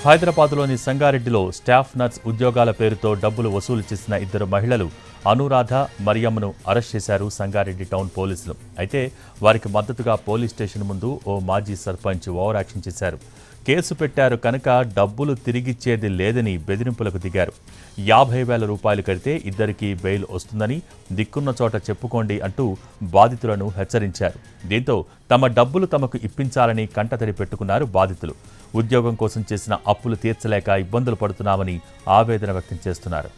హైదరాబాద్లోని సంగారెడ్డిలో staff nurse ఉద్యోగాల పేరుతో డబ్బులు వసూలు చేసిన ఇద్దరు మహిళలు అనురాధ మరియమ్మను అరెస్ట్ చేశారు సంగారెడ్డి టౌన్ పోలీసులు. అయితే వారికి మద్దతుగా పోలీస్ స్టేషన్ ముందు ఓ మాజీ సర్పంచ్ ఓవర్ యాక్షన్ చేశారు. కేసు పెట్టారు కనుక డబ్బులు తిరిగిచ్చేది లేదని బెదిరింపులకు దిగారు. 50,000 రూపాయలు కడితే ఇద్దరికీ బెయిల్ వస్తుందని, దిక్కున్న చోట చెప్పుకోండి అంటూ బాధితులను హెచ్చరించారు. దీంతో తమ డబ్బులు తమకు ఇప్పించాలని కంటతడి పెట్టుకున్నారు బాధితులు. ఉద్యోగం కోసం చేసిన అప్పులు తీర్చలేక ఇబ్బందులు పడుతున్నామని ఆవేదన వ్యక్తం చేస్తున్నారు.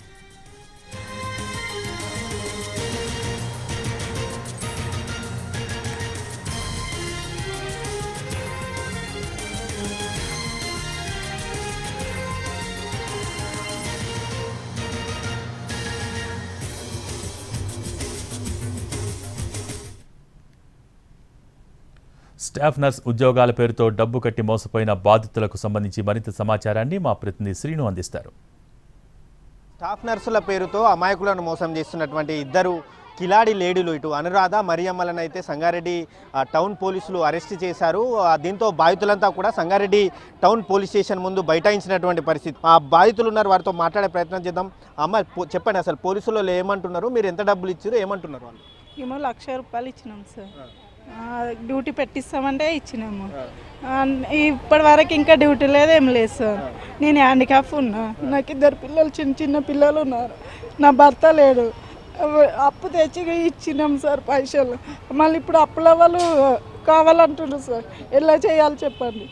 స్టాఫ్ నర్స్ ఉద్యోగాల పేరుతో డబ్బు కట్టి మోసపోయిన బాధితులకు సంబంధించి మరింత సమాచారాన్ని మా ప్రతినిధి శ్రీను అందిస్తారు. స్టాఫ్ నర్సుల పేరుతో అమాయకులను మోసం చేస్తున్నటువంటి ఇద్దరు కిలాడి లేడీలు ఇటు అనురాధ మరియమ్మలను అయితే సంగారెడ్డి టౌన్ పోలీసులు అరెస్ట్ చేశారు. దీంతో బాధితులంతా కూడా సంగారెడ్డి టౌన్ పోలీస్ స్టేషన్ ముందు బైఠాయించినటువంటి పరిస్థితి. ఆ బాధితులు ఉన్నారు, వారితో మాట్లాడే ప్రయత్నం చేద్దాం. అమ్మ చెప్పండి, అసలు పోలీసులు ఏమంటున్నారు, మీరు ఎంత డబ్బులు ఇచ్చారు, ఏమంటున్నారు వాళ్ళు? మేము 1,00,000 రూపాయలు ఇచ్చినాం సార్. డ్యూటీ పెట్టిస్తామంటే ఇచ్చినాము. ఇప్పటి వరకు ఇంకా డ్యూటీ లేదు, ఏం లేదు సార్. నేను హ్యాండిక్యాప్ ఉన్నా, నాకు ఇద్దరు పిల్లలు, చిన్న పిల్లలు ఉన్నారు, నా భర్త లేడు. అప్పు తెచ్చి ఇచ్చినాం సార్ పైసలు. మళ్ళీ ఇప్పుడు అప్పుల వాళ్ళు కావాలంటున్నారు సార్. ఎలా చేయాలి చెప్పండి,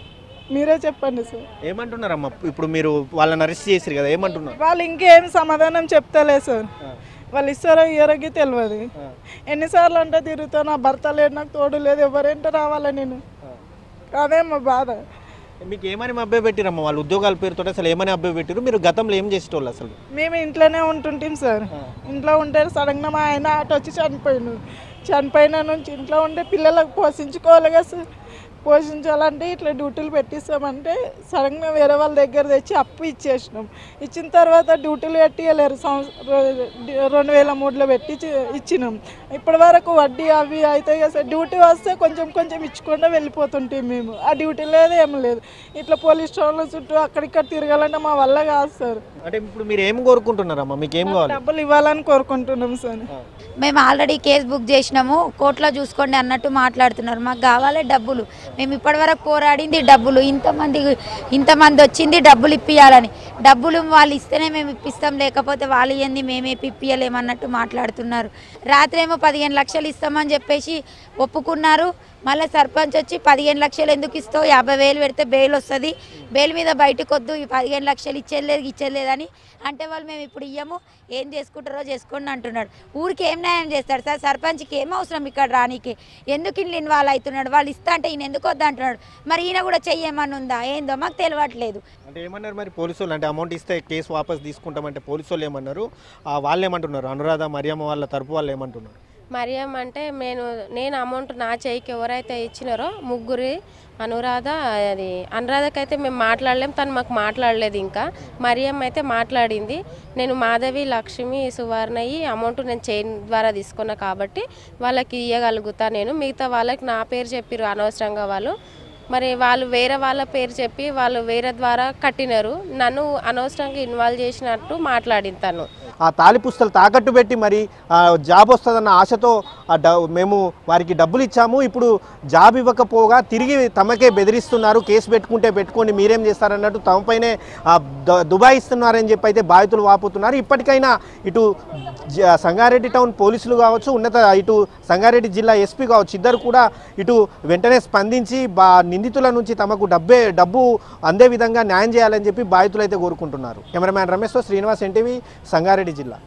మీరే చెప్పండి సార్. ఏమంటున్నారమ్మా ఇప్పుడు మీరు వాళ్ళని అరెస్ట్ చేసారు కదా, ఏమంటున్నారు వాళ్ళు? ఇంకేం సమాధానం చెప్తలేదు సార్. వాళ్ళు ఇస్తారో ఇయ్యరకి తెలియదు. ఎన్నిసార్లు అంటే తిరుగుతా, నా భర్త లేడు, నాకు తోడు లేదు, ఎవరేంటో రావాలా నేను? అదే మా బాధ. మీకు ఏమని అబ్బాయి పెట్టిరమ్మా వాళ్ళు ఉద్యోగాల పేరుతో? అసలు ఏమని అబ్బాయి పెట్టిరు? మీరు గతంలో ఏం చేసేటోళ్ళు అసలు? మేము ఇంట్లోనే ఉంటుంటాం సార్. ఇంట్లో ఉంటే సడన్గా మా ఆయన ఆటో వచ్చి చనిపోయిన నుంచి ఇంట్లో ఉంటే పిల్లలకు పోషించుకోవాలి కదా సార్. పోషించాలంటే ఇట్లా డ్యూటీలు పెట్టిస్తామంటే సడన్గా వేరే వాళ్ళ దగ్గర తెచ్చి అప్పు ఇచ్చేసినాం. ఇచ్చిన తర్వాత డ్యూటీలు పెట్టియలేరు. 2003లో పెట్టి ఇచ్చినాం. ఇప్పటి వరకు వడ్డీ అవి అయితే కదా సార్. డ్యూటీ వస్తే కొంచెం ఇచ్చుకుంటూ వెళ్ళిపోతుంటే మేము ఆ డ్యూటీ లేదు, ఏం లేదు. ఇట్లా పోలీస్ స్టేషన్ల చుట్టూ అక్కడిక్కడ తిరగాలంటే మా వల్ల కాదు సార్. అంటే ఇప్పుడు మీరు ఏం కోరుకుంటున్నారమ్మా? మీకు ఏం కావాలి? డబ్బులు ఇవ్వాలని కోరుకుంటున్నాం సార్. మేము ఆల్రెడీ కేసు బుక్ చేసినాము, కోర్టులో చూసుకోండి అన్నట్టు మాట్లాడుతున్నారు. మాకు కావాలి డబ్బులు. మేము ఇప్పటివరకు పోరాడింది డబ్బులు. ఇంతమంది వచ్చింది డబ్బులు ఇప్పియాలని. డబ్బులు వాళ్ళు ఇస్తేనే మేము ఇప్పిస్తాం, లేకపోతే వాళ్ళు ఏంది మేమే ఇప్పియలేమన్నట్టు మాట్లాడుతున్నారు. రాత్రి ఏమో 15 లక్షలు ఇస్తామని చెప్పేసి ఒప్పుకున్నారు. మళ్ళీ సర్పంచ్ వచ్చి 15 లక్షలు ఎందుకు ఇస్తావు, 50,000 పెడితే బెయిల్ వస్తుంది, బెయిల్ మీద బయటకు వద్దు, ఈ 15 లక్షలు ఇచ్చేలేదని అంటే వాళ్ళు మేము ఇప్పుడు ఇయ్యము, ఏం చేసుకుంటారో చేసుకోండి అంటున్నాడు. ఊరికి ఏం న్యాయం చేస్తాడు సార్? సర్పంచ్కి ఏం అవసరం ఇక్కడ రానికి? ఎందుకు ఇల్లు ఇన్వాల్వ్ అవుతున్నాడు? వాళ్ళు ఇస్తా అంటే ఈయన ఎందుకు వద్దు అంటున్నాడు. మరి ఈయన కూడా చెయ్యమని ఉందా ఏందో మాకు తెలియట్లేదు. అంటే ఏమన్నారు మరి పోలీసులు? అంటే అమౌంట్ ఇస్తే కేసు వాపస్ తీసుకుంటామంటే పోలీసు వాళ్ళు ఏమన్నారు? వాళ్ళు ఏమంటున్నారు? అనురాధ మరియమ్మ వాళ్ళ తరపు వాళ్ళు ఏమంటున్నారు? మరియం అంటే నేను అమౌంట్ నా చేయికి ఎవరైతే ఇచ్చినారో ముగ్గురి, అనురాధ అనురాధకైతే మేము మాట్లాడలేము, తను మాకు మాట్లాడలేదు. ఇంకా మరియం అయితే మాట్లాడింది. నేను మాధవి, లక్ష్మి, సువర్ణయ్యి అమౌంట్ నేను చైన్ ద్వారా తీసుకున్నా కాబట్టి వాళ్ళకి ఇవ్వగలుగుతా. నేను మిగతా వాళ్ళకి నా పేరు చెప్పిరు అనవసరంగా వాళ్ళు. మరి వాళ్ళు వేరే వాళ్ళ పేరు చెప్పి వాళ్ళు వేరే ద్వారా కట్టినారు. నన్ను అనవసరంగా ఇన్వాల్వ్ చేసినట్టు మాట్లాడింది తను. ఆ తాళి పుస్తలు తాకట్టు పెట్టి మరి జాబ్ వస్తుందన్న ఆశతో మేము వారికి డబ్బులు ఇచ్చాము, ఇప్పుడు జాబ్ ఇవ్వకపోగా తిరిగి తమకే బెదిరిస్తున్నారు. కేసు పెట్టుకుంటే పెట్టుకోండి, మీరేం చేస్తారన్నట్టు తమపైనే దుబాయిస్తున్నారని చెప్పి అయితే బాధితులు వాపోతున్నారు. ఇప్పటికైనా ఇటు సంగారెడ్డి టౌన్ పోలీసులు కావచ్చు, ఇటు సంగారెడ్డి జిల్లా ఎస్పీ కావచ్చు, ఇద్దరు కూడా ఇటు వెంటనే స్పందించి నిందితుల నుంచి తమకు డబ్బు అందే విధంగా న్యాయం చేయాలని చెప్పి బాధితులు అయితే కోరుకుంటున్నారు. కెమెరామ్యాన్ రమేష్తో శ్రీనివాస్, ఎన్టీవీ, సంగారెడ్డి జిల్లా.